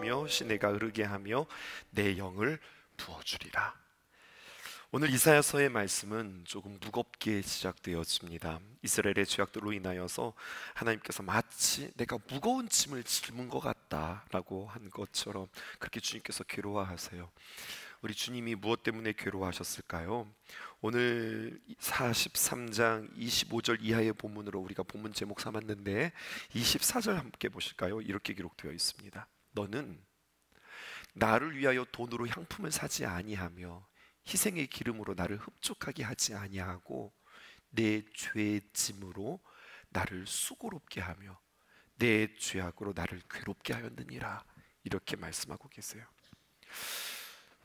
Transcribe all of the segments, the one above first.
하며 시내가 흐르게 하며 내 영을 부어주리라. 오늘 이사야서의 말씀은 조금 무겁게 시작되었습니다. 이스라엘의 죄악들로 인하여서 하나님께서 마치 내가 무거운 짐을 짊은 것 같다라고 한 것처럼 그렇게 주님께서 괴로워하세요. 우리 주님이 무엇 때문에 괴로워하셨을까요? 오늘 43장 25절 이하의 본문으로 우리가 본문 제목 삼았는데 24절 함께 보실까요? 이렇게 기록되어 있습니다. 너는 나를 위하여 돈으로 향품을 사지 아니하며 희생의 기름으로 나를 흡족하게 하지 아니하고 내 죄의 짐으로 나를 수고롭게 하며 내 죄악으로 나를 괴롭게 하였느니라. 이렇게 말씀하고 계세요.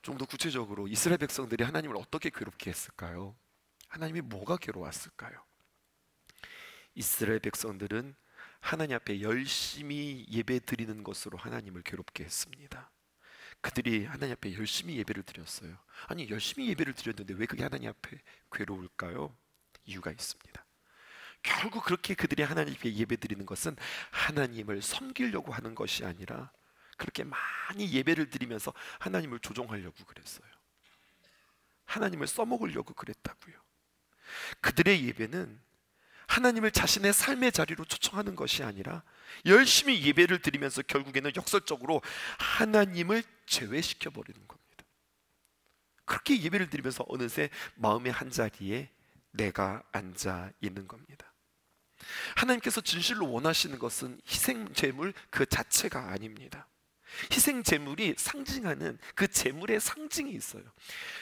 좀 더 구체적으로 이스라엘 백성들이 하나님을 어떻게 괴롭게 했을까요? 하나님이 뭐가 괴로웠을까요? 이스라엘 백성들은 하나님 앞에 열심히 예배 드리는 것으로 하나님을 괴롭게 했습니다. 그들이 하나님 앞에 열심히 예배를 드렸어요. 아니, 열심히 예배를 드렸는데 왜 그게 하나님 앞에 괴로울까요? 이유가 있습니다. 결국 그렇게 그들이 하나님께 예배 드리는 것은 하나님을 섬기려고 하는 것이 아니라 그렇게 많이 예배를 드리면서 하나님을 조종하려고 그랬어요. 하나님을 써먹으려고 그랬다고요. 그들의 예배는 하나님을 자신의 삶의 자리로 초청하는 것이 아니라 열심히 예배를 드리면서 결국에는 역설적으로 하나님을 제외시켜 버리는 겁니다. 그렇게 예배를 드리면서 어느새 마음의 한자리에 내가 앉아 있는 겁니다. 하나님께서 진실로 원하시는 것은 희생제물 그 자체가 아닙니다. 희생제물이 상징하는 그 제물의 상징이 있어요.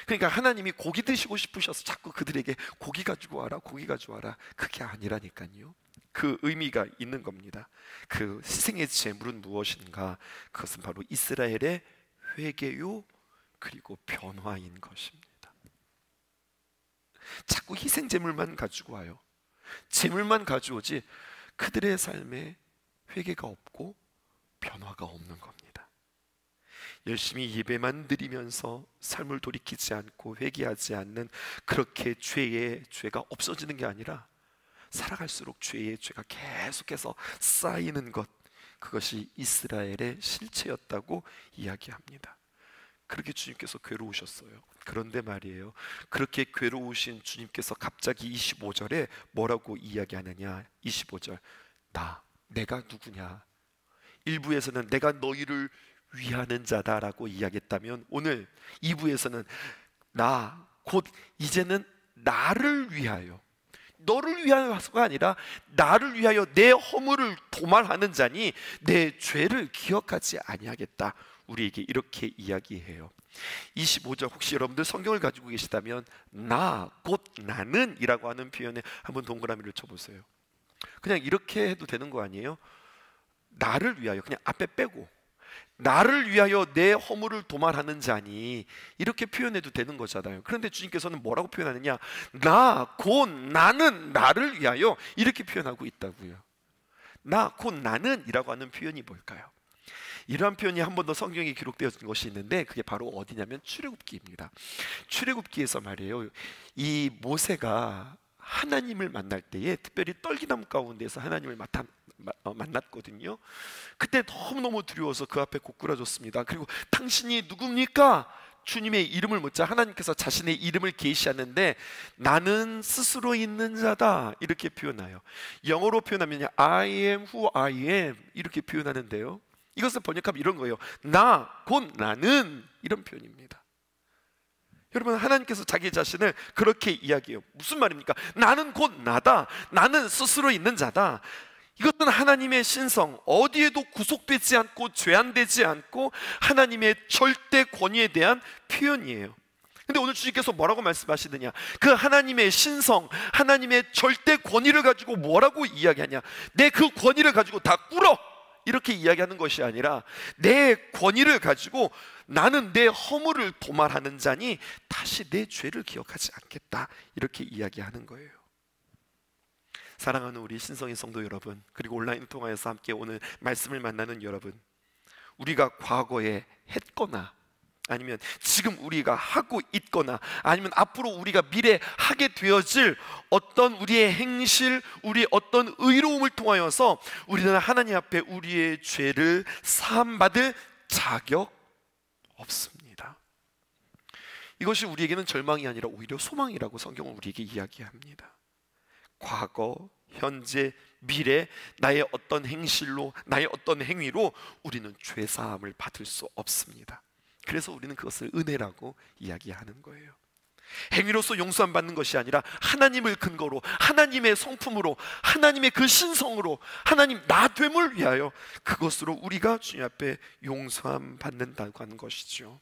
그러니까 하나님이 고기 드시고 싶으셔서 자꾸 그들에게 고기 가지고 와라, 고기 가지고 와라, 그게 아니라니까요. 그 의미가 있는 겁니다. 그 희생의 제물은 무엇인가? 그것은 바로 이스라엘의 회개요 그리고 변화인 것입니다. 자꾸 희생제물만 가지고 와요. 제물만 가져오지 그들의 삶에 회개가 없고 변화가 없는 겁니다. 열심히 예배만 드리면서 삶을 돌이키지 않고 회개하지 않는, 그렇게 죄가 없어지는 게 아니라 살아갈수록 죄의 죄가 계속해서 쌓이는 것, 그것이 이스라엘의 실체였다고 이야기합니다. 그렇게 주님께서 괴로우셨어요. 그런데 말이에요, 그렇게 괴로우신 주님께서 갑자기 25절에 뭐라고 이야기하느냐. 25절, 내가 누구냐. 일부에서는 내가 너희를 위하는 자다라고 이야기했다면 오늘 2부에서는 곧 이제는 나를 위하여, 너를 위하여가 아니라 나를 위하여 내 허물을 도말하는 자니 내 죄를 기억하지 아니하겠다. 우리에게 이렇게 이야기해요. 25절, 혹시 여러분들 성경을 가지고 계시다면 곧 나는 이라고 하는 표현에 한번 동그라미를 쳐보세요. 그냥 이렇게 해도 되는 거 아니에요? 나를 위하여, 그냥 앞에 빼고 나를 위하여 내 허물을 도말하는 자니, 이렇게 표현해도 되는 거잖아요. 그런데 주님께서는 뭐라고 표현하느냐? 곧 나는 나를 위하여, 이렇게 표현하고 있다고요. 곧 나는 이라고 하는 표현이 뭘까요? 이러한 표현이 한 번 더 성경에 기록되어진 것이 있는데 그게 바로 어디냐면 출애굽기입니다. 출애굽기에서 말이에요, 이 모세가 하나님을 만날 때에 특별히 떨기나무 가운데서 하나님을 만났거든요. 그때 너무너무 두려워서 그 앞에 고꾸라졌습니다. 그리고 당신이 누굽니까? 주님의 이름을 묻자 하나님께서 자신의 이름을 계시하는데 나는 스스로 있는 자다, 이렇게 표현해요. 영어로 표현하면 I am who I am, 이렇게 표현하는데요, 이것을 번역하면 이런 거예요. 곧 나는, 이런 표현입니다. 여러분, 하나님께서 자기 자신을 그렇게 이야기해요. 무슨 말입니까? 나는 곧 나다, 나는 스스로 있는 자다. 이것은 하나님의 신성, 어디에도 구속되지 않고 제한되지 않고 하나님의 절대 권위에 대한 표현이에요. 근데 오늘 주님께서 뭐라고 말씀하시느냐? 그 하나님의 신성, 하나님의 절대 권위를 가지고 뭐라고 이야기하냐? 내 그 권위를 가지고 다 꿇어, 이렇게 이야기하는 것이 아니라 내 권위를 가지고 나는 내 허물을 도말하는 자니 다시 내 죄를 기억하지 않겠다, 이렇게 이야기하는 거예요. 사랑하는 우리 신성의 성도 여러분, 그리고 온라인을 통하여서 함께 오늘 말씀을 만나는 여러분, 우리가 과거에 했거나 아니면 지금 우리가 하고 있거나 아니면 앞으로 우리가 미래에 하게 되어질 어떤 우리의 행실, 우리의 어떤 의로움을 통하여서 우리는 하나님 앞에 우리의 죄를 사함받을 자격 없습니다. 이것이 우리에게는 절망이 아니라 오히려 소망이라고 성경은 우리에게 이야기합니다. 과거, 현재, 미래, 나의 어떤 행실로, 나의 어떤 행위로 우리는 죄사함을 받을 수 없습니다. 그래서 우리는 그것을 은혜라고 이야기하는 거예요. 행위로서 용서함 받는 것이 아니라 하나님을 근거로, 하나님의 성품으로, 하나님의 그 신성으로, 하나님 나됨을 위하여 그것으로 우리가 주님 앞에 용서함 받는다고 하는 것이죠.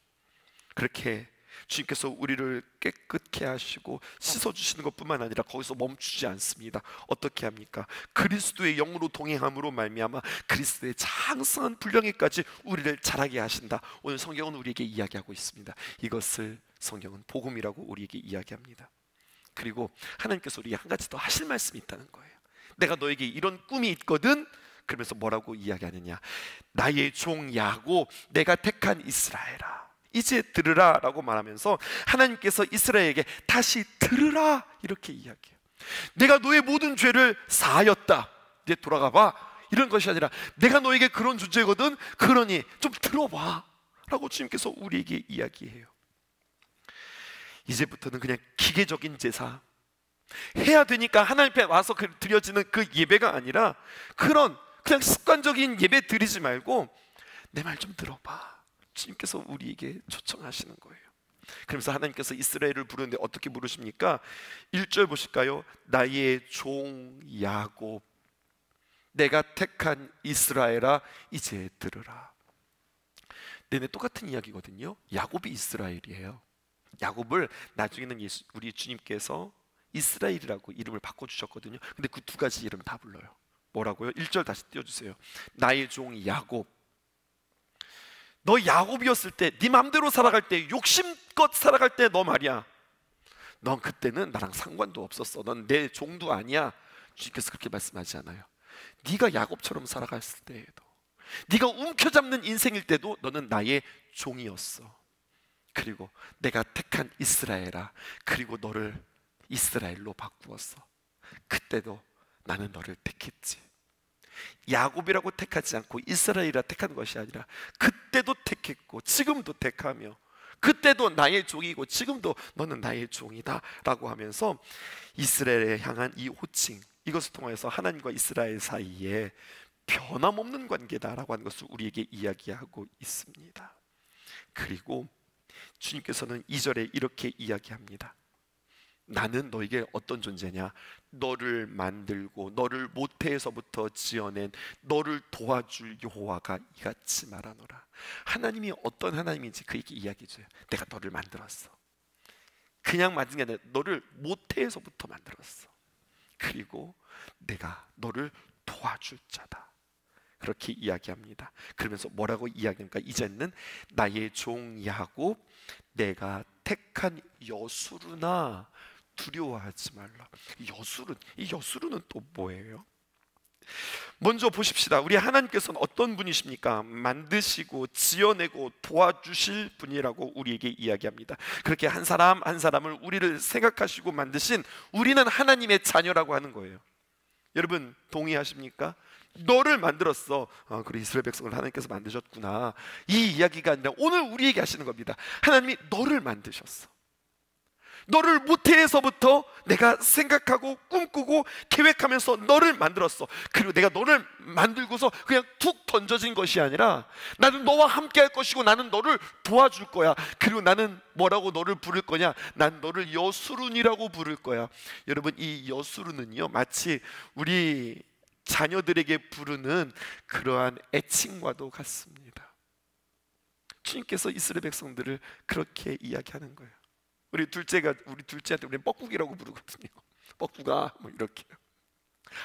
그렇게 주님께서 우리를 깨끗게 하시고 씻어주시는 것뿐만 아니라 거기서 멈추지 않습니다. 어떻게 합니까? 그리스도의 영으로 동행함으로 말미암아 그리스도의 장성한 분량에까지 우리를 자라게 하신다. 오늘 성경은 우리에게 이야기하고 있습니다. 이것을 성경은 복음이라고 우리에게 이야기합니다. 그리고 하나님께서 우리에게 한 가지 더 하실 말씀이 있다는 거예요. 내가 너에게 이런 꿈이 있거든. 그러면서 뭐라고 이야기하느냐? 나의 종 야곱, 내가 택한 이스라엘아, 이제 들으라 라고 말하면서 하나님께서 이스라엘에게 다시 들으라 이렇게 이야기해요. 내가 너의 모든 죄를 사하였다, 이제 돌아가 봐, 이런 것이 아니라 내가 너에게 그런 존재거든, 그러니 좀 들어봐 라고 주님께서 우리에게 이야기해요. 이제부터는 그냥 기계적인 제사, 해야 되니까 하나님 앞에 와서 드려지는 그 예배가 아니라 그냥 습관적인 예배 드리지 말고 내 말 좀 들어봐, 주님께서 우리에게 초청하시는 거예요. 그러면서 하나님께서 이스라엘을 부르는데 어떻게 부르십니까? 1절 보실까요? 나의 종 야곱, 내가 택한 이스라엘아, 이제 들으라. 내내 똑같은 이야기거든요. 야곱이 이스라엘이에요. 야곱을 나중에는 우리 주님께서 이스라엘이라고 이름을 바꿔주셨거든요. 근데 그 두 가지 이름 다 불러요. 뭐라고요? 1절 다시 띄워주세요. 나의 종 야곱, 너 야곱이었을 때, 네 맘대로 살아갈 때, 욕심껏 살아갈 때 너 말이야, 넌 그때는 나랑 상관도 없었어. 넌 내 종도 아니야. 주님께서 그렇게 말씀하지 않아요. 네가 야곱처럼 살아갔을 때에도, 네가 움켜잡는 인생일 때도 너는 나의 종이었어. 그리고 내가 택한 이스라엘아, 그리고 너를 이스라엘로 바꾸었어. 그때도 나는 너를 택했지. 야곱이라고 택하지 않고 이스라엘이라 택한 것이 아니라 그때도 택했고 지금도 택하며, 그때도 나의 종이고 지금도 너는 나의 종이다 라고 하면서 이스라엘에 향한 이 호칭, 이것을 통해서 하나님과 이스라엘 사이에 변함없는 관계다라고 하는 것을 우리에게 이야기하고 있습니다. 그리고 주님께서는 2절에 이렇게 이야기합니다. 나는 너에게 어떤 존재냐? 너를 만들고 너를 모태에서부터 지어낸 너를 도와줄 여호와가 이같이 말하노라. 하나님이 어떤 하나님인지 그에게 이야기해줘요. 내가 너를 만들었어. 그냥 만든 게 아니라 너를 모태에서부터 만들었어. 그리고 내가 너를 도와줄 자다, 그렇게 이야기합니다. 그러면서 뭐라고 이야기합니까? 이제는 나의 종 야곱, 내가 택한 여수르나 두려워하지 말라. 이 여수르는 또 뭐예요? 먼저 보십시다. 우리 하나님께서는 어떤 분이십니까? 만드시고 지어내고 도와주실 분이라고 우리에게 이야기합니다. 그렇게 한 사람 한 사람을 우리를 생각하시고 만드신 우리는 하나님의 자녀라고 하는 거예요. 여러분 동의하십니까? 너를 만들었어. 그래, 이스라엘 백성을 하나님께서 만드셨구나, 이 이야기가 아니라 오늘 우리에게 하시는 겁니다. 하나님이 너를 만드셨어. 너를 모태에서부터 내가 생각하고 꿈꾸고 계획하면서 너를 만들었어. 그리고 내가 너를 만들고서 그냥 툭 던져진 것이 아니라 나는 너와 함께 할 것이고 나는 너를 도와줄 거야. 그리고 나는 뭐라고 너를 부를 거냐? 난 너를 여수룬이라고 부를 거야. 여러분, 이 여수룬은요 마치 우리 자녀들에게 부르는 그러한 애칭과도 같습니다. 주님께서 이스라엘 백성들을 그렇게 이야기하는 거예요. 우리 둘째한테 우리는 뻐꾸기라고 부르거든요. 뻐꾸가 뭐 이렇게.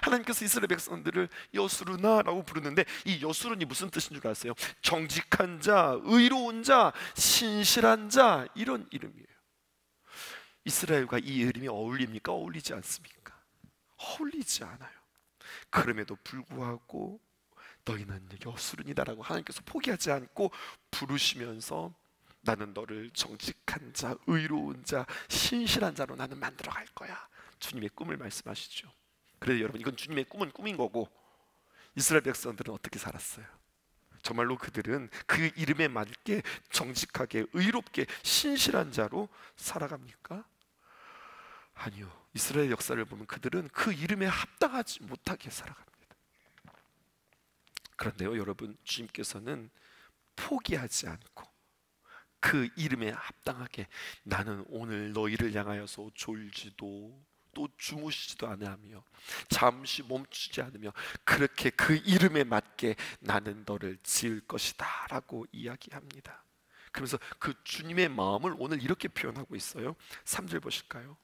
하나님께서 이스라엘 백성들을 여수르나라고 부르는데 이 여수른이 무슨 뜻인 줄 아세요? 정직한 자, 의로운 자, 신실한 자, 이런 이름이에요. 이스라엘과 이 이름이 어울립니까? 어울리지 않습니까? 어울리지 않아요. 그럼에도 불구하고 너희는 여수른이다라고 하나님께서 포기하지 않고 부르시면서 나는 너를 정직한 자, 의로운 자, 신실한 자로 나는 만들어 갈 거야. 주님의 꿈을 말씀하시죠. 그래서 여러분, 이건 주님의 꿈은 꿈인 거고 이스라엘 백성들은 어떻게 살았어요? 정말로 그들은 그 이름에 맞게 정직하게 의롭게 신실한 자로 살아갑니까? 아니요. 이스라엘 역사를 보면 그들은 그 이름에 합당하지 못하게 살아갑니다. 그런데요, 여러분, 주님께서는 포기하지 않고 그 이름에 합당하게 나는 오늘 너희를 향하여서 졸지도 또 주무시지도 않으며 잠시 멈추지 않으며 그렇게 그 이름에 맞게 나는 너를 지을 것이다 라고 이야기합니다. 그러면서 그 주님의 마음을 오늘 이렇게 표현하고 있어요. 3절 보실까요?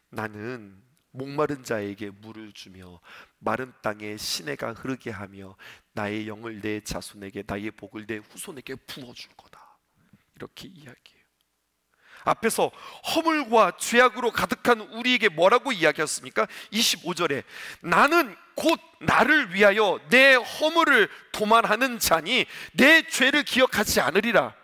나는 목마른 자에게 물을 주며 마른 땅에 시내가 흐르게 하며 나의 영을 내 자손에게 나의 복을 내 후손에게 부어줄 거다. 이렇게 이야기해요. 앞에서 허물과 죄악으로 가득한 우리에게 뭐라고 이야기했습니까? 25절에 나는 곧 나를 위하여 내 허물을 도말하는 자니 내 죄를 기억하지 않으리라.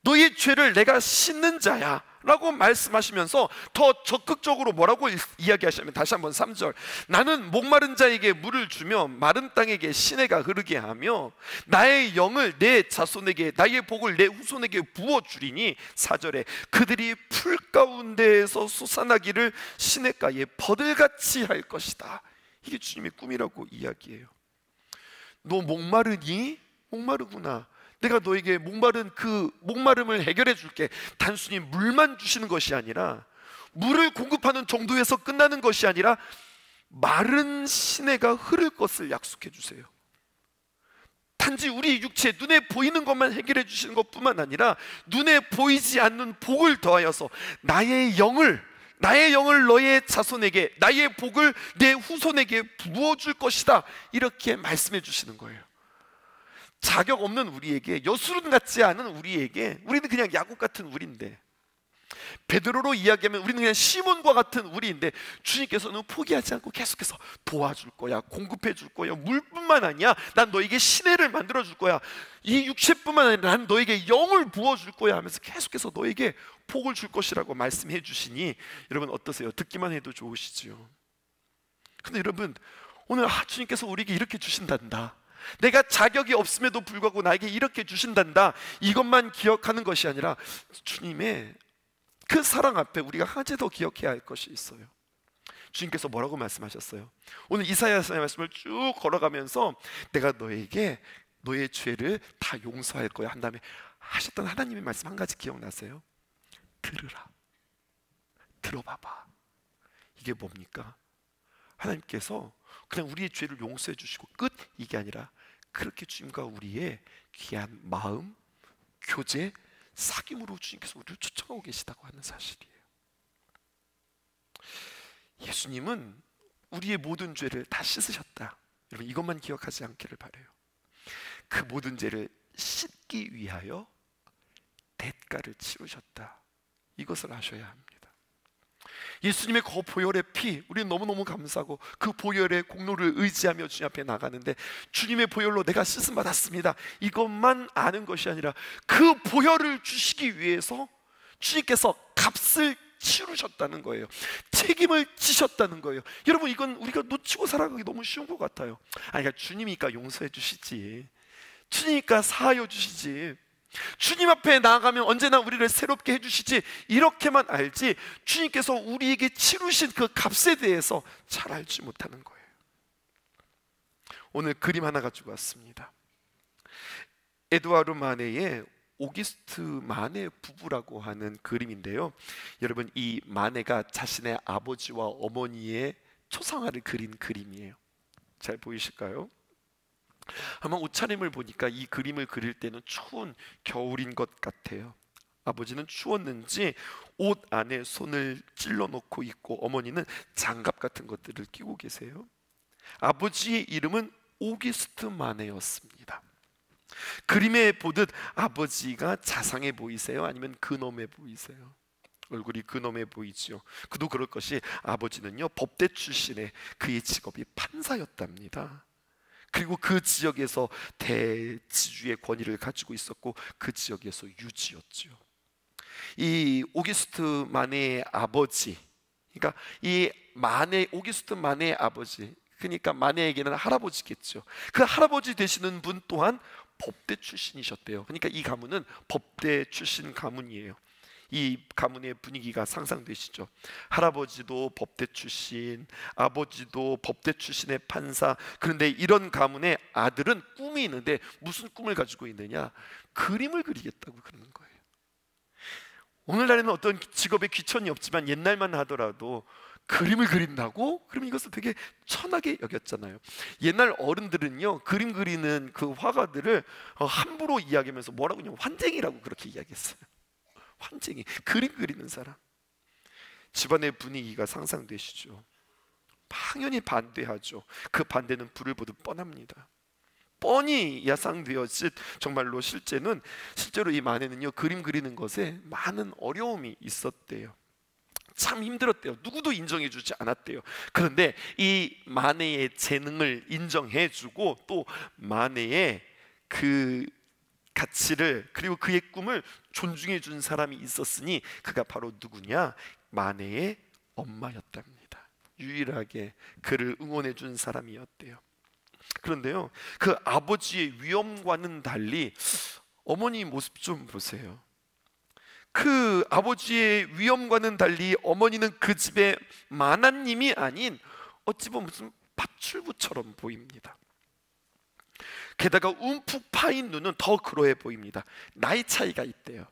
너의 죄를 내가 씻는 자야 라고 말씀하시면서 더 적극적으로 뭐라고 이야기하시냐면, 다시 한번 3절, 나는 목마른 자에게 물을 주며 마른 땅에게 시내가 흐르게 하며 나의 영을 내 자손에게 나의 복을 내 후손에게 부어주리니 4절에 그들이 풀 가운데에서 솟아나기를 시냇가에 버들같이 할 것이다. 이게 주님의 꿈이라고 이야기해요. 너 목마르니? 목마르구나. 내가 너에게 목마른 그 목마름을 해결해 줄게. 단순히 물만 주시는 것이 아니라, 물을 공급하는 정도에서 끝나는 것이 아니라 마른 시내가 흐를 것을 약속해 주세요. 단지 우리 육체 눈에 보이는 것만 해결해 주시는 것뿐만 아니라 눈에 보이지 않는 복을 더하여서 나의 영을 너의 자손에게, 나의 복을 내 후손에게 부어줄 것이다. 이렇게 말씀해 주시는 거예요. 자격 없는 우리에게, 여수른 같지 않은 우리에게, 우리는 그냥 야곱 같은 우리인데, 베드로로 이야기하면 우리는 그냥 시몬과 같은 우리인데, 주님께서는 포기하지 않고 계속해서 도와줄 거야, 공급해 줄 거야. 물뿐만 아니야, 난 너에게 시내를 만들어 줄 거야. 이 육체뿐만 아니라 난 너에게 영을 부어 줄 거야 하면서 계속해서 너에게 복을 줄 것이라고 말씀해 주시니, 여러분 어떠세요? 듣기만 해도 좋으시지요? 근데 여러분, 오늘 주님께서 우리에게 이렇게 주신단다, 내가 자격이 없음에도 불구하고 나에게 이렇게 주신단다, 이것만 기억하는 것이 아니라 주님의 그 사랑 앞에 우리가 한 가지 더 기억해야 할 것이 있어요. 주님께서 뭐라고 말씀하셨어요? 오늘 이사야서의 말씀을 쭉 걸어가면서 내가 너에게 너의 죄를 다 용서할 거야 한 다음에 하셨던 하나님의 말씀 한 가지 기억나세요? 들으라, 들어봐봐. 이게 뭡니까? 하나님께서 그냥 우리의 죄를 용서해 주시고 끝, 이게 아니라 그렇게 주님과 우리의 귀한 마음, 교제, 사귐으로 주님께서 우리를 초청하고 계시다고 하는 사실이에요. 예수님은 우리의 모든 죄를 다 씻으셨다. 여러분 이것만 기억하지 않기를 바라요. 그 모든 죄를 씻기 위하여 대가를 치르셨다. 이것을 아셔야 합니다. 예수님의 그 보혈의 피, 우리는 너무너무 감사하고 그 보혈의 공로를 의지하며 주님 앞에 나가는데, 주님의 보혈로 내가 씻음 받았습니다, 이것만 아는 것이 아니라 그 보혈을 주시기 위해서 주님께서 값을 치르셨다는 거예요. 책임을 지셨다는 거예요. 여러분 이건 우리가 놓치고 살아가기 너무 쉬운 것 같아요. 그러니까 주님이니까 용서해 주시지, 주님이니까 사하여 주시지, 주님 앞에 나아가면 언제나 우리를 새롭게 해주시지, 이렇게만 알지 주님께서 우리에게 치르신 그 값에 대해서 잘 알지 못하는 거예요. 오늘 그림 하나 가지고 왔습니다. 에드와르 마네의 오기스트 마네 부부라고 하는 그림인데요, 여러분 이 마네가 자신의 아버지와 어머니의 초상화를 그린 그림이에요. 잘 보이실까요? 아마 옷차림을 보니까 이 그림을 그릴 때는 추운 겨울인 것 같아요. 아버지는 추웠는지 옷 안에 손을 찔러 놓고 있고 어머니는 장갑 같은 것들을 끼고 계세요. 아버지의 이름은 오기스트 마네였습니다. 그림에 보듯 아버지가 자상해 보이세요? 아니면 근엄해 보이세요? 얼굴이 근엄해 보이죠. 그도 그럴 것이, 아버지는요 법대 출신의 그의 직업이 판사였답니다. 그리고 그 지역에서 대지주의 권위를 가지고 있었고 그 지역에서 유지였죠. 이 오기스트 마네의 아버지, 그러니까 이 오기스트 마네의 아버지, 그러니까 마네에게는 할아버지겠죠. 그 할아버지 되시는 분 또한 법대 출신이셨대요. 그러니까 이 가문은 법대 출신 가문이에요. 이 가문의 분위기가 상상되시죠? 할아버지도 법대 출신, 아버지도 법대 출신의 판사. 그런데 이런 가문의 아들은 꿈이 있는데 무슨 꿈을 가지고 있느냐? 그림을 그리겠다고 그러는 거예요. 오늘날에는 어떤 직업에 귀천이 없지만 옛날만 하더라도 그림을 그린다고? 그럼 이것을 되게 천하게 여겼잖아요. 옛날 어른들은요, 그림 그리는 그 화가들을 함부로 이야기하면서 뭐라고 그냥 환쟁이라고 그렇게 이야기했어요. 환쟁이, 그림 그리는 사람. 집안의 분위기가 상상되시죠? 당연히 반대하죠. 그 반대는 불을 보듯 뻔합니다. 뻔히 야상되었을 정말로 실제로 이 마네는요, 그림 그리는 것에 많은 어려움이 있었대요. 참 힘들었대요. 누구도 인정해주지 않았대요. 그런데 이 마네의 재능을 인정해주고 또 마네의 그 가치를, 그리고 그의 꿈을 존중해준 사람이 있었으니 그가 바로 누구냐? 마네의 엄마였답니다. 유일하게 그를 응원해준 사람이었대요. 그런데요, 그 아버지의 위엄과는 달리 어머니 모습 좀 보세요. 그 아버지의 위엄과는 달리 어머니는 그 집의 마나님이 아닌 어찌 보면 무슨 밧줄부처럼 보입니다. 게다가 움푹 파인 눈은 더 그러해 보입니다. 나이 차이가 있대요.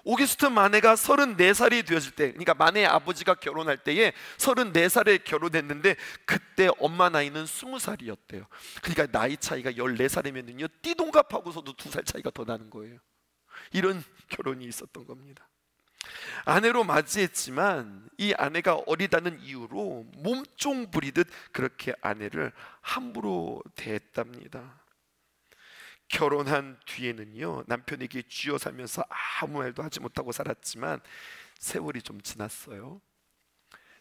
오기스트 마네가 34살이 되었을 때, 그러니까 마네의 아버지가 결혼할 때에 34살에 결혼했는데 그때 엄마 나이는 20살이었대요. 그러니까 나이 차이가 14살이면요 띠동갑하고서도 2살 차이가 더 나는 거예요. 이런 결혼이 있었던 겁니다. 아내로 맞이했지만 이 아내가 어리다는 이유로 몸종 부리듯 그렇게 아내를 함부로 대했답니다. 결혼한 뒤에는요, 남편에게 쥐어 살면서 아무 말도 하지 못하고 살았지만 세월이 좀 지났어요.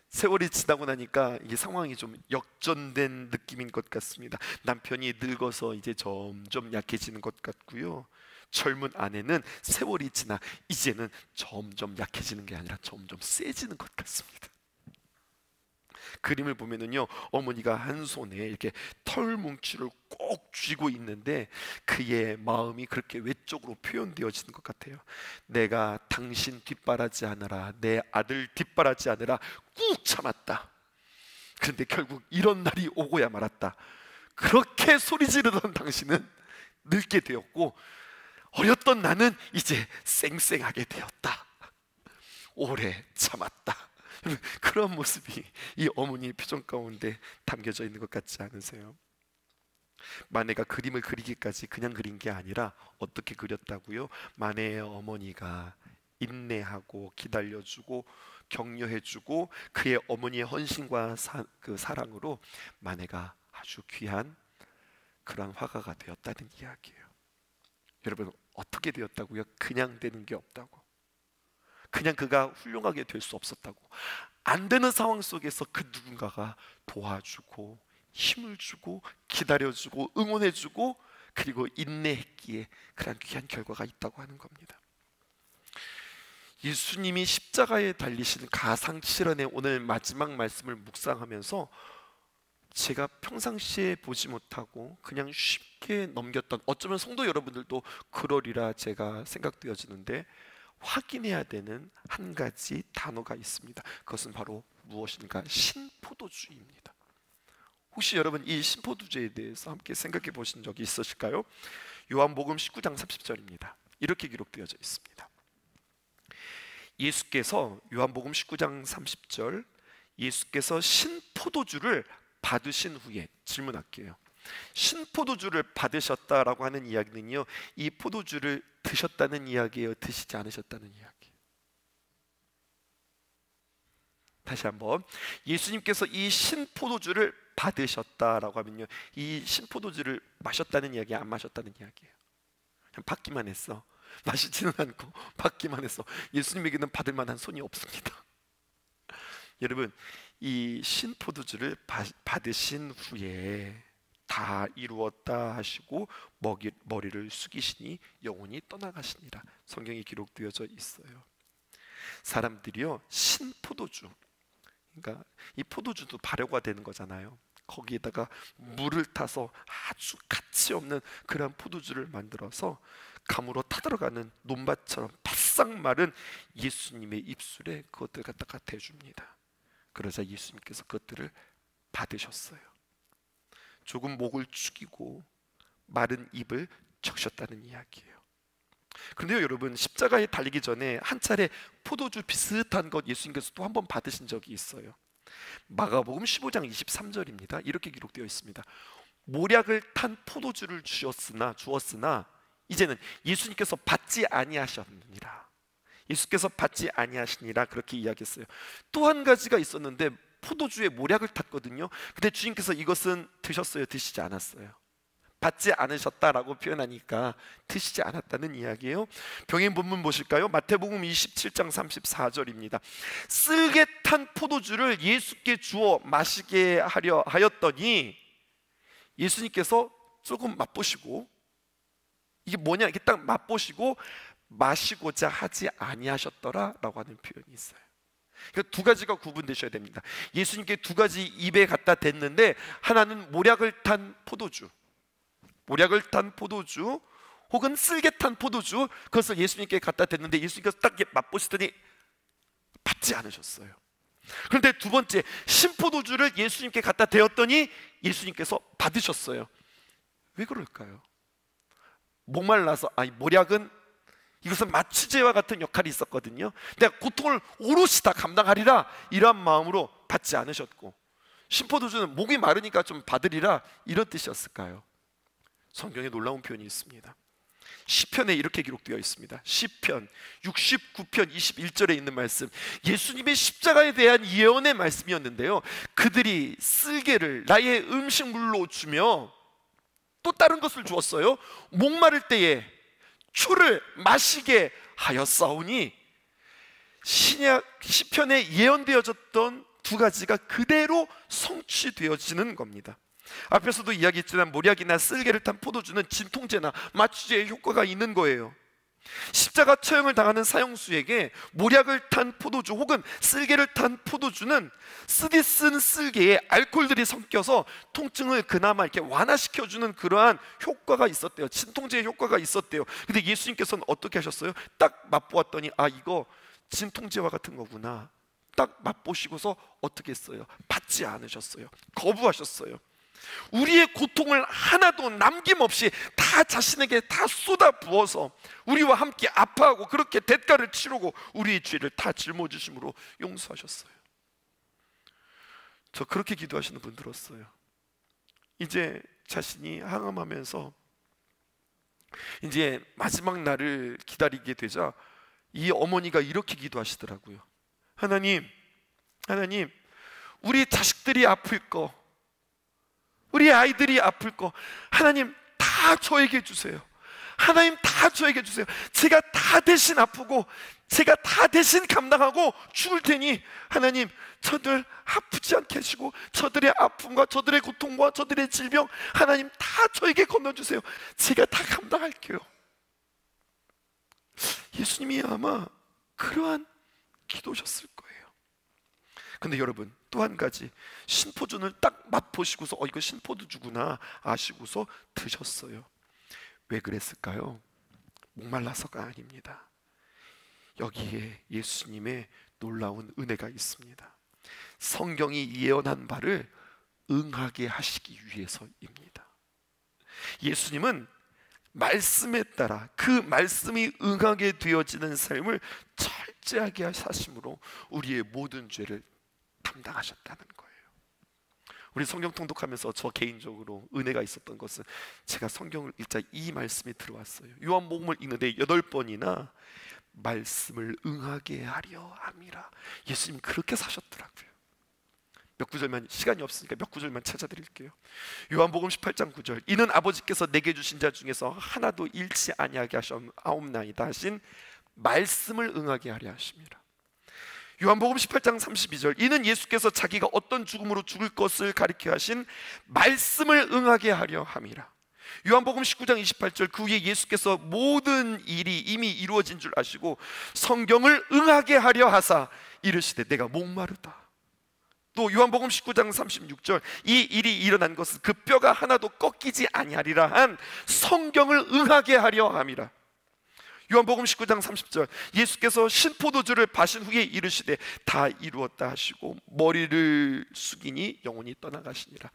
세월이 지나고 나니까 이게 상황이 좀 역전된 느낌인 것 같습니다. 남편이 늙어서 이제 점점 약해지는 것 같고요, 젊은 아내는 세월이 지나 이제는 점점 약해지는 게 아니라 점점 세지는 것 같습니다. 그림을 보면은요, 어머니가 한 손에 이렇게 털 뭉치를 꼭 쥐고 있는데 그의 마음이 그렇게 외적으로 표현되어지는 것 같아요. 내가 당신 뒷바라지 하느라, 내 아들 뒷바라지 하느라 꾹 참았다. 그런데 결국 이런 날이 오고야 말았다. 그렇게 소리 지르던 당신은 늙게 되었고 어렸던 나는 이제 쌩쌩하게 되었다. 오래 참았다. 그런 모습이 이 어머니의 표정 가운데 담겨져 있는 것 같지 않으세요? 마네가 그림을 그리기까지 그냥 그린 게 아니라 어떻게 그렸다고요? 마네의 어머니가 인내하고 기다려주고 격려해주고 그의 어머니의 헌신과 그 사랑으로 마네가 아주 귀한 그런 화가가 되었다는 이야기예요. 여러분, 어떻게 되었다고요? 그냥 되는 게 없다고. 그냥 그가 훌륭하게 될 수 없었다고. 안 되는 상황 속에서 그 누군가가 도와주고 힘을 주고 기다려주고 응원해주고 그리고 인내했기에 그런 귀한 결과가 있다고 하는 겁니다. 예수님이 십자가에 달리신 가상 실현의 오늘 마지막 말씀을 묵상하면서 제가 평상시에 보지 못하고 그냥 쉽게 넘겼던, 어쩌면 성도 여러분들도 그러리라 제가 생각되어지는데, 확인해야 되는 한 가지 단어가 있습니다. 그것은 바로 무엇인가? 신포도주입니다. 혹시 여러분 이 신포도주에 대해서 함께 생각해 보신 적이 있으실까요? 요한복음 19장 30절입니다. 이렇게 기록되어져 있습니다. 예수께서, 요한복음 19장 30절, 예수께서 신포도주를 받으신 후에, 질문할게요. 신포도주를 받으셨다라고 하는 이야기는요, 이 포도주를 드셨다는 이야기예요? 드시지 않으셨다는 이야기예요? 다시 한번, 예수님께서 이 신포도주를 받으셨다라고 하면요, 이 신포도주를 마셨다는 이야기, 안 마셨다는 이야기예요? 그냥 받기만 했어. 마시지는 않고 받기만 했어. 예수님에게는 받을 만한 손이 없습니다. 여러분, 이 신포도주를 받으신 후에 다 이루었다 하시고 머리를 숙이시니 영혼이 떠나가시니라. 성경에 기록되어져 있어요. 사람들이요, 신포도주, 그러니까 이 포도주도 발효가 되는 거잖아요. 거기에다가 물을 타서 아주 가치 없는 그러한 포도주를 만들어서 감으로 타들어가는 논밭처럼 바싹 마른 예수님의 입술에 그것들 갖다가 대줍니다. 그러자 예수님께서 그것들을 받으셨어요. 조금 목을 축이고 마른 입을 적셨다는 이야기예요. 그런데요 여러분, 십자가에 달리기 전에 한 차례 포도주 비슷한 것 예수님께서 또 한 번 받으신 적이 있어요. 마가복음 15장 23절입니다. 이렇게 기록되어 있습니다. 모략을 탄 포도주를 주었으나 이제는 예수님께서 받지 아니하셨느니라. 예수께서 받지 아니하시니라 그렇게 이야기했어요. 또 한 가지가 있었는데 포도주에 모략을 탔거든요. 근데 주님께서 이것은 드셨어요, 드시지 않았어요? 받지 않으셨다라고 표현하니까 드시지 않았다는 이야기예요. 병행 본문 보실까요? 마태복음 27장 34절입니다. 쓸개 탄 포도주를 예수께 주어 마시게 하려 하였더니 예수님께서 조금 맛보시고, 이게 뭐냐, 이렇게 딱 맛보시고 마시고자 하지 아니하셨더라라고 하는 표현이 있어요. 그러니까 두 가지가 구분되셔야 됩니다. 예수님께 두 가지 입에 갖다 댔는데, 하나는 모략을 탄 포도주, 혹은 쓸개 탄 포도주, 그것을 예수님께 갖다 댔는데 예수님께서 딱 맛보시더니 받지 않으셨어요. 그런데 두 번째 신포도주를 예수님께 갖다 대었더니 예수님께서 받으셨어요. 왜 그럴까요? 목말라서, 모략은 이것은 마취제와 같은 역할이 있었거든요. 내가 고통을 오롯이 다 감당하리라 이런 마음으로 받지 않으셨고, 신포도주는 목이 마르니까 좀 받으리라 이런 뜻이었을까요? 성경에 놀라운 표현이 있습니다. 시편에 이렇게 기록되어 있습니다. 시편 69편 21절에 있는 말씀, 예수님의 십자가에 대한 예언의 말씀이었는데요, 그들이 쓸개를 나의 음식물로 주며 또 다른 것을 주었어요. 목마를 때에 추를 마시게 하였사오니, 신약 시편에 예언되어졌던 두 가지가 그대로 성취되어지는 겁니다. 앞에서도 이야기했지만 모략이나 쓸개를 탄 포도주는 진통제나 마취제의 효과가 있는 거예요. 십자가 처형을 당하는 사형수에게 모략을 탄 포도주 혹은 쓸개를 탄 포도주는 쓰디 쓴 쓸개에 알코올들이 섞여서 통증을 그나마 이렇게 완화시켜주는 그러한 효과가 있었대요. 진통제의 효과가 있었대요. 근데 예수님께서는 어떻게 하셨어요? 딱 맛보았더니 이거 진통제와 같은 거구나, 딱 맛보시고서 어떻게 했어요? 받지 않으셨어요. 거부하셨어요. 우리의 고통을 하나도 남김없이 다 자신에게 다 쏟아 부어서 우리와 함께 아파하고 그렇게 대가를 치르고 우리의 죄를 다 짊어지심으로 용서하셨어요. 저 그렇게 기도하시는 분 들었어요. 이제 자신이 항암하면서 이제 마지막 날을 기다리게 되자 이 어머니가 이렇게 기도하시더라고요. 하나님, 우리 자식들이 아플 거, 우리 아이들이 아플 거 하나님 다 저에게 주세요. 하나님 다 저에게 주세요. 제가 다 대신 아프고 제가 다 대신 감당하고 죽을 테니 하나님 저들 아프지 않게 하시고 저들의 아픔과 저들의 고통과 저들의 질병 하나님 다 저에게 건너주세요. 제가 다 감당할게요. 예수님이 아마 그러한 기도셨을 거예요. 근데 여러분, 또 한 가지, 신포주를 딱 맛보시고서 이거 신포도주구나 아시고서 드셨어요. 왜 그랬을까요? 목말라서가 아닙니다. 여기에 예수님의 놀라운 은혜가 있습니다. 성경이 예언한 바를 응하게 하시기 위해서입니다. 예수님은 말씀에 따라 그 말씀이 응하게 되어지는 삶을 철저하게 사심으로 우리의 모든 죄를 담당하셨다는 거예요. 우리 성경 통독하면서 저 개인적으로 은혜가 있었던 것은 제가 성경을 읽자 이 말씀이 들어왔어요. 요한복음을 읽는데 8번이나 말씀을 응하게 하려 함이라. 예수님 그렇게 사셨더라고요. 몇 구절만, 시간이 없으니까 몇 구절만 찾아드릴게요. 요한복음 18장 9절, 이는 아버지께서 내게 주신 자 중에서 하나도 잃지 아니하게 하옵나이다 하신 말씀을 응하게 하려 하심이라. 요한복음 18장 32절, 이는 예수께서 자기가 어떤 죽음으로 죽을 것을 가리켜 하신 말씀을 응하게 하려 함이라. 요한복음 19장 28절, 그 후에 예수께서 모든 일이 이미 이루어진 줄 아시고 성경을 응하게 하려 하사 이르시되 내가 목마르다, 또 요한복음 19장 36절, 이 일이 일어난 것은 그 뼈가 하나도 꺾이지 아니하리라 한 성경을 응하게 하려 함이라. 요한복음 19장 30절, 예수께서 신포도주를 바신 후에 이르시되 다 이루었다 하시고 머리를 숙이니 영혼이 떠나가시니라.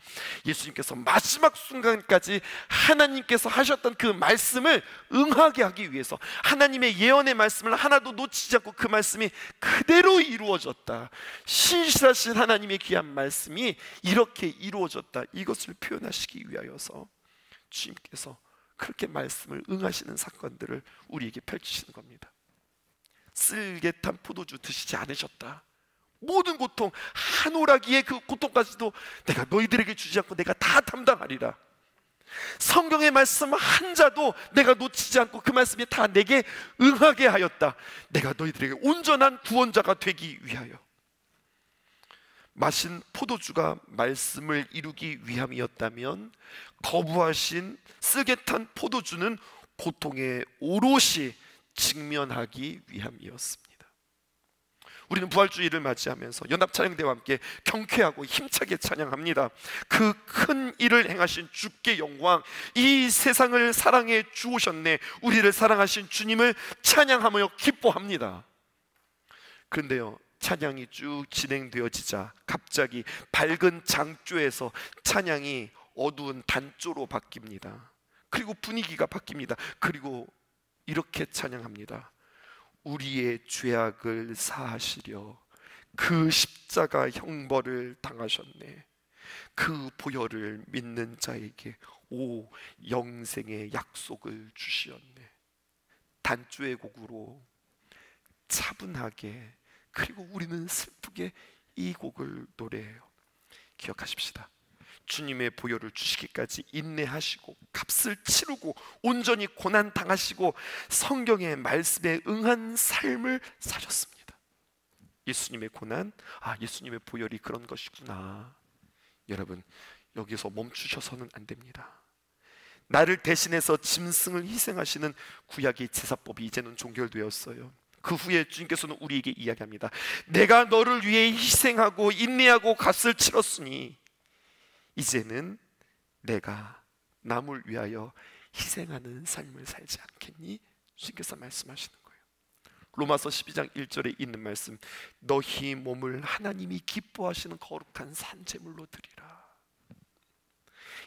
예수님께서 마지막 순간까지 하나님께서 하셨던 그 말씀을 응하게 하기 위해서, 하나님의 예언의 말씀을 하나도 놓치지 않고 그 말씀이 그대로 이루어졌다, 신실하신 하나님의 귀한 말씀이 이렇게 이루어졌다, 이것을 표현하시기 위하여서 주님께서 그렇게 말씀을 응하시는 사건들을 우리에게 펼치시는 겁니다. 쓸개탄 포도주 드시지 않으셨다, 모든 고통, 한 오라기의 그 고통까지도 내가 너희들에게 주지 않고 내가 다 담당하리라. 성경의 말씀 한 자도 내가 놓치지 않고 그 말씀이 다 내게 응하게 하였다. 내가 너희들에게 온전한 구원자가 되기 위하여. 마신 포도주가 말씀을 이루기 위함이었다면 거부하신 쓸개탄 포도주는 고통에 오롯이 직면하기 위함이었습니다. 우리는 부활주의를 맞이하면서 연합찬양대와 함께 경쾌하고 힘차게 찬양합니다. 그 큰 일을 행하신 주께 영광, 이 세상을 사랑해 주오셨네, 우리를 사랑하신 주님을 찬양하며 기뻐합니다. 그런데요, 찬양이 쭉 진행되어지자 갑자기 밝은 장조에서 찬양이 어두운 단조로 바뀝니다. 그리고 분위기가 바뀝니다. 그리고 이렇게 찬양합니다. 우리의 죄악을 사하시려 그 십자가 형벌을 당하셨네. 그 보혈을 믿는 자에게 오 영생의 약속을 주시었네. 단조의 곡으로 차분하게, 그리고 우리는 슬프게 이 곡을 노래해요. 기억하십시다. 주님의 보혈을 주시기까지 인내하시고 값을 치르고 온전히 고난 당하시고 성경의 말씀에 응한 삶을 사셨습니다. 예수님의 고난, 예수님의 보혈이 그런 것이구나. 여러분, 여기서 멈추셔서는 안 됩니다. 나를 대신해서 짐승을 희생하시는 구약의 제사법이 이제는 종결되었어요. 그 후에 주님께서는 우리에게 이야기합니다. 내가 너를 위해 희생하고 인내하고 값을 치렀으니 이제는 내가 남을 위하여 희생하는 삶을 살지 않겠니? 주님께서 말씀하시는 거예요. 로마서 12장 1절에 있는 말씀, 너희 몸을 하나님이 기뻐하시는 거룩한 산제물로 드리라.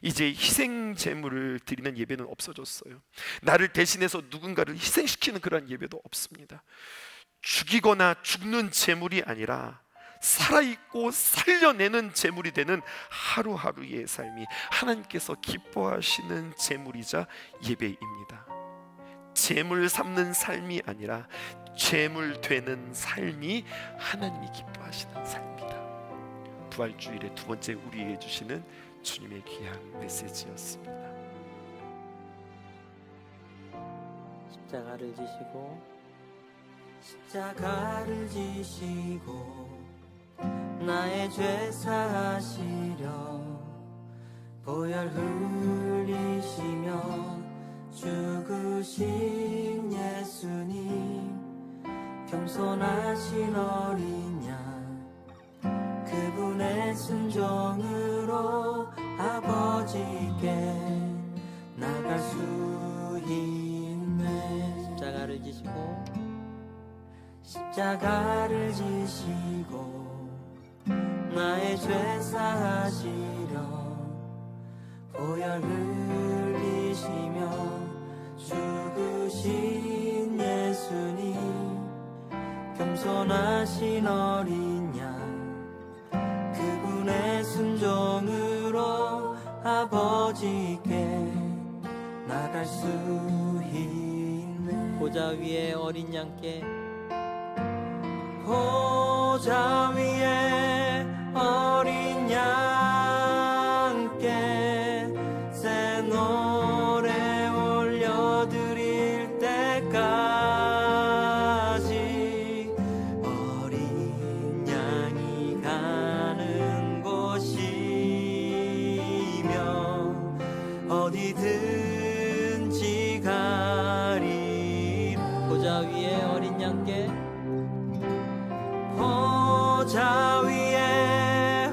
이제 희생 제물을 드리는 예배는 없어졌어요. 나를 대신해서 누군가를 희생시키는 그런 예배도 없습니다. 죽이거나 죽는 제물이 아니라 살아있고 살려내는 제물이 되는 하루하루의 삶이 하나님께서 기뻐하시는 제물이자 예배입니다. 제물 삼는 삶이 아니라 제물 되는 삶이 하나님이 기뻐하시는 삶이다. 부활주일의 두 번째 우리에게 주시는 주님의 귀한 메시지였습니다. 십자가를 지시고 나의 죄 사하시려 보혈 흘리시며 죽으신 예수님, 겸손하신 어린 양, 그분의 순종으로 아버지께 나갈 수 있네. 십자가를 지시고 나의 죄 사하시려 보혈 흘리시며 죽으신 예수님, 겸손하신 어린 양, 그분의 순종으로 아버지께 나갈 수 있네. 보좌 위에 어린 양께, 보좌 위에 어린 양께 새 노래 올려드릴 때까지 어린 양이 가는 곳이며 어디든지 가리. 보좌 위에 어린 양께, 보좌 위에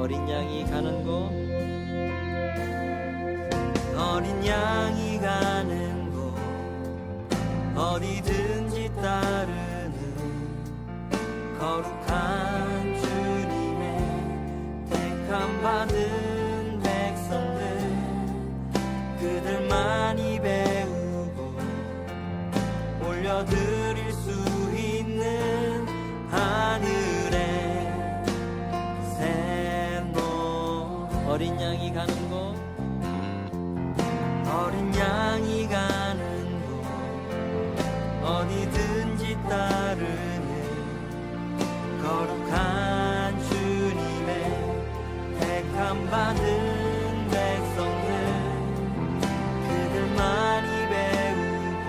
어린 양이 가는 곳 어린 양이 가는 곳 어디든지 따르는 거룩한 주님의 택함 받은 백성들 그들만이 배우고 올려드릴 수 있는 하늘의 샘노 어린 양이 가는 곳 어린 양이 가는 곳 어디든지 따르는 거룩한 주님의 택함 받은 백성들 그들만이 배우고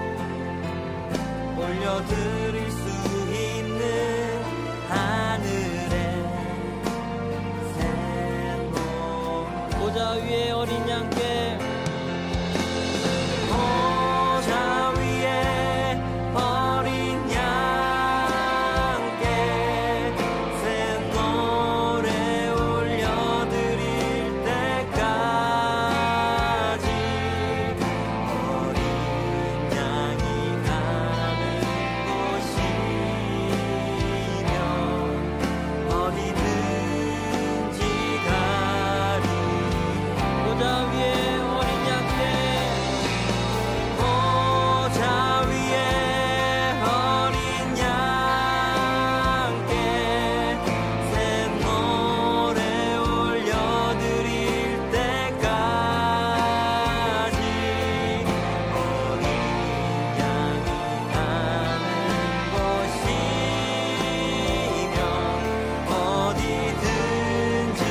올려드릴 수 있는 하늘의 샘노 보좌 위에 어린 양께 보좌 위에 어린 양께 새 노래 올려드릴 때까지 어린 양이 가는 곳이면 어디든지 가리 보좌 위에 어린 양께 보좌 위에 어린 양께 새 노래 올려드릴 때까지 어린 양이 가는 곳이면 어디든지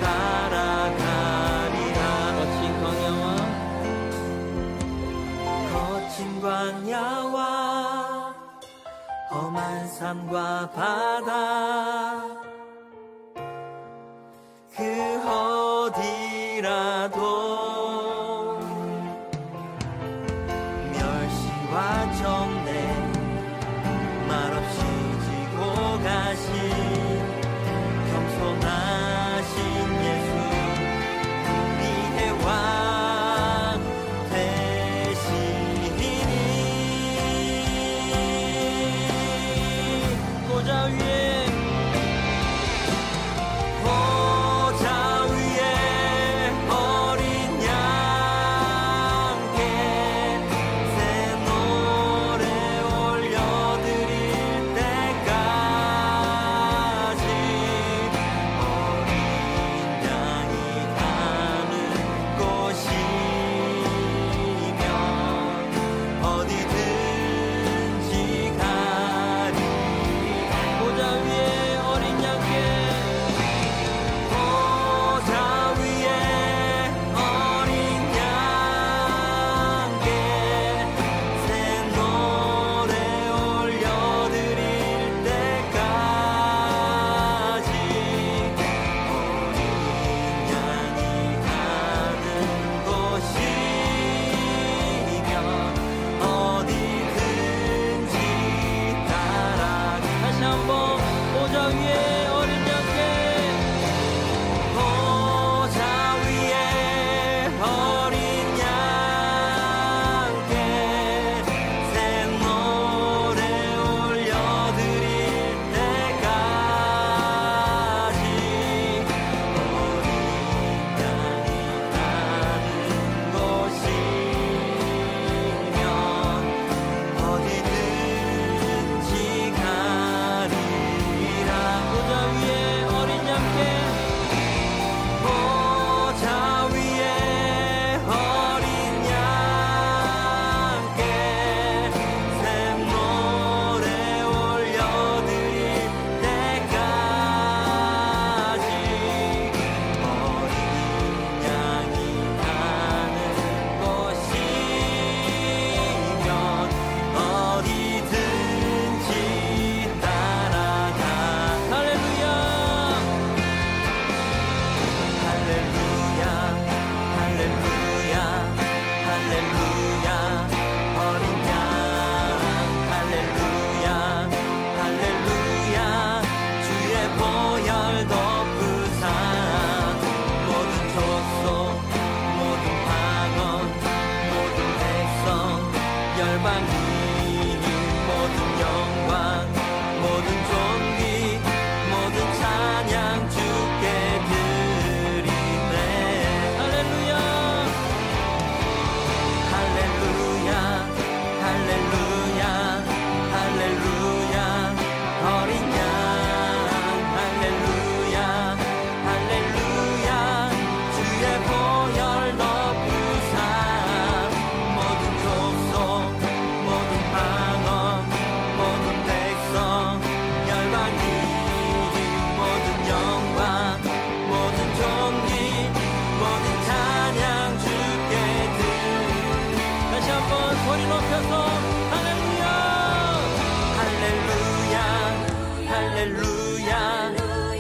따라가리라 거친 광야와 거친 광야와 험한 산과 바다 그 어디라도 멸시와 정죄 말없이 지고 가신 겸손하신 예수 우리의 왕 되시니 보좌 위에 보좌 위에 어린 양께 새 노래 올려드릴 때까지 어린 양이 가는 곳이면 어디든지 가리 보좌 위에 어린 양께 보좌 위에 어린 양께 새 노래 올려드릴 때까지 어린 양이 가는 곳이면 어디든지 따라가 다시 한번 보좌 위에 어린 양께 보좌 위에 어린 양께 새 노래 올려드릴 때까지 어린 양이 가는 곳이면 어디든지 가리라 보좌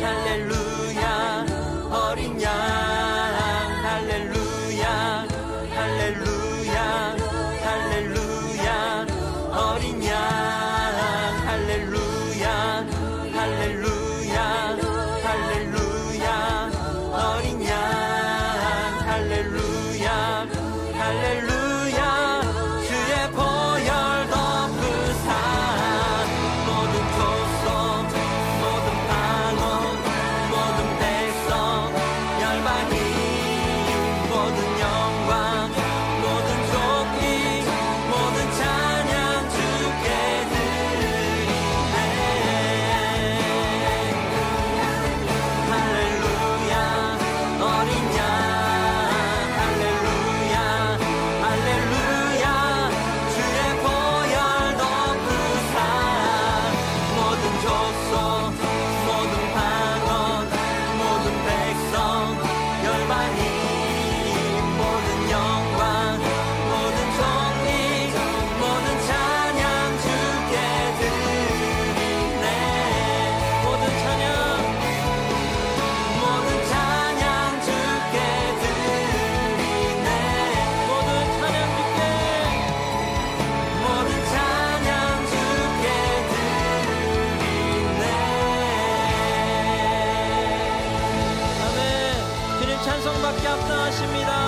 할렐루야 어린 양 할렐루야 할렐루야 할렐루야 어린 양 할렐루야 할렐루야 할렐루야 어린 양 할렐루야 할렐루야 주의 보혈 덮으사 모든 족속 모든 방언 모든 백성 열방이 모든 영광 모든 족이 모든 찬양 주께 드리네 할렐루야 어린 양 할렐루야 할렐루야 주의 보혈 덮으사 모든 족속 모든 방언 모든 백성 열방이 모든 영광 모든 존귀 모든 찬양 주께 드리네 모든 찬양 주께 드리네 모든 찬양 주께 드리네 아멘. 주님 찬송받기 합당하십니다.